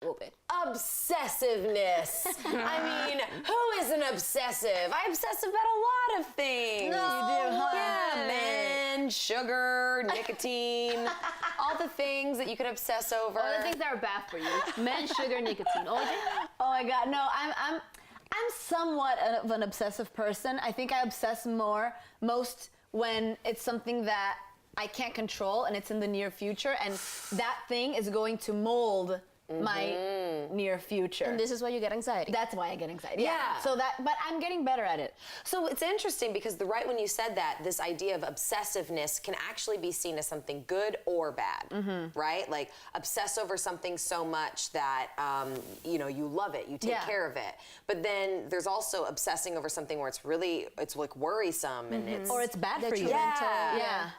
a little bit. Obsessiveness. I mean, who isn't obsessive? I obsess about a lot of things. No, you do, huh? Yeah, men, sugar, nicotine, all the things that you could obsess over. All the things that are bad for you. Men, sugar, nicotine. Oh my God, no, I'm somewhat of an obsessive person. I think I obsess most when it's something that I can't control and it's in the near future, and that thing is going to mold my near future. And this is why you get anxiety. That's why I get anxiety. Yeah. So but I'm getting better at it. So it's interesting because right when you said that, this idea of obsessiveness can actually be seen as something good or bad, right? Like obsess over something so much that you love it, you take care of it. But then there's also obsessing over something where it's like worrisome and it's bad for you. Yeah. Yeah.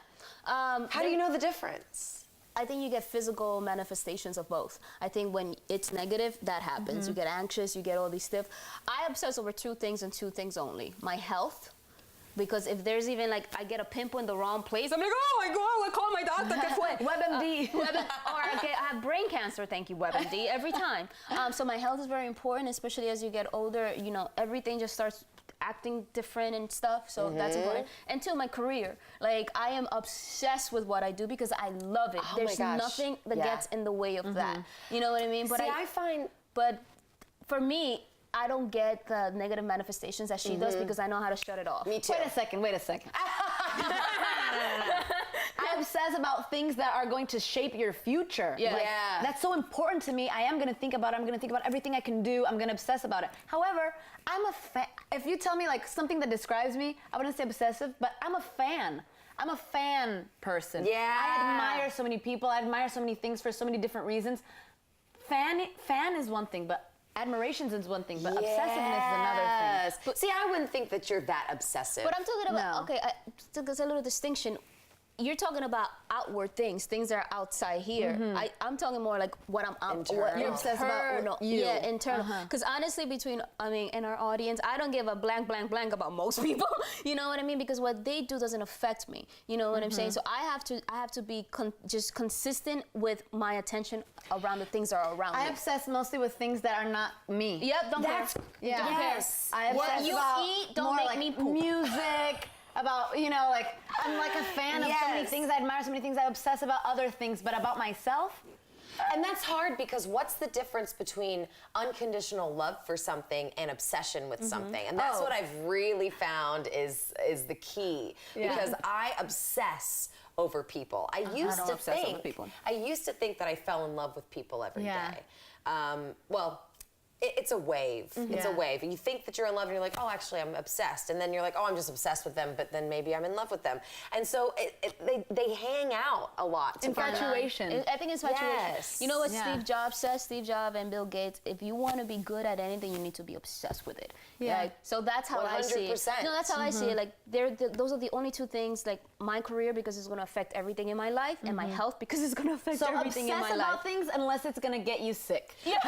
How do you know the difference? I think you get physical manifestations of both. I think when it's negative, that happens. You get anxious, you get all these stuff. I obsess over two things and two things only. My health, because if there's even like, I get a pimple in the wrong place, I'm like, oh my God, I call my doctor, ¿qué fue? WebMD. Or I have brain cancer, thank you, WebMD, every time. So my health is very important, especially as you get older, everything just starts acting different and stuff, so that's important. And two, my career. Like, I am obsessed with what I do because I love it. There's nothing that gets in the way of that. You know what I mean? But But for me, I don't get the negative manifestations that she does because I know how to shut it off. Me too. Wait a second. I obsess about things that are going to shape your future. Yeah. That's so important to me. I am going to think about it. I'm going to think about everything I can do. I'm going to obsess about it. However, I'm a fan. If you tell me like something that describes me, I wouldn't say obsessive, but I'm a fan. I'm a fan person. Yeah. I admire so many people. I admire so many things for so many different reasons. Fan is one thing, but admiration is one thing, but obsessiveness is another thing. But see, I wouldn't think that you're that obsessive. But I'm talking about, there's a little distinction. You're talking about outward things that are outside here. I'm talking more like what I'm internal. You're obsessed about you. Yeah, internal. Because honestly, in our audience, I don't give a blank about most people. You know what I mean? Because what they do doesn't affect me. You know what I'm saying? So I have to be just consistent with my attention around the things that are around me. I obsess mostly with things that are not me. Yep, don't care. Yeah. Don't care. I obsess What you about eat, don't more make like me poop. music. About, I'm like a fan of so many things. I admire so many things. I obsess about other things, but about myself. And that's hard because what's the difference between unconditional love for something and obsession with something? And that's what I've really found is the key. Because I obsess over people. I used to think that I fell in love with people every day. It's a wave. It's a wave. And you think that you're in love and you're like, oh, actually, I'm obsessed. And then you're like, oh, I'm just obsessed with them, but then maybe I'm in love with them. And so they hang out a lot together. Infatuation. I think it's infatuation. Yes. You know what Steve Jobs says? Steve Jobs and Bill Gates, if you want to be good at anything, you need to be obsessed with it. Yeah. Like, so that's how I see it. 100%. No, that's how I see it. Like, those are the only two things, like my career, because it's going to affect everything in my life, and my health, because it's going to affect everything in my life. So obsess about things unless it's going to get you sick. Yes.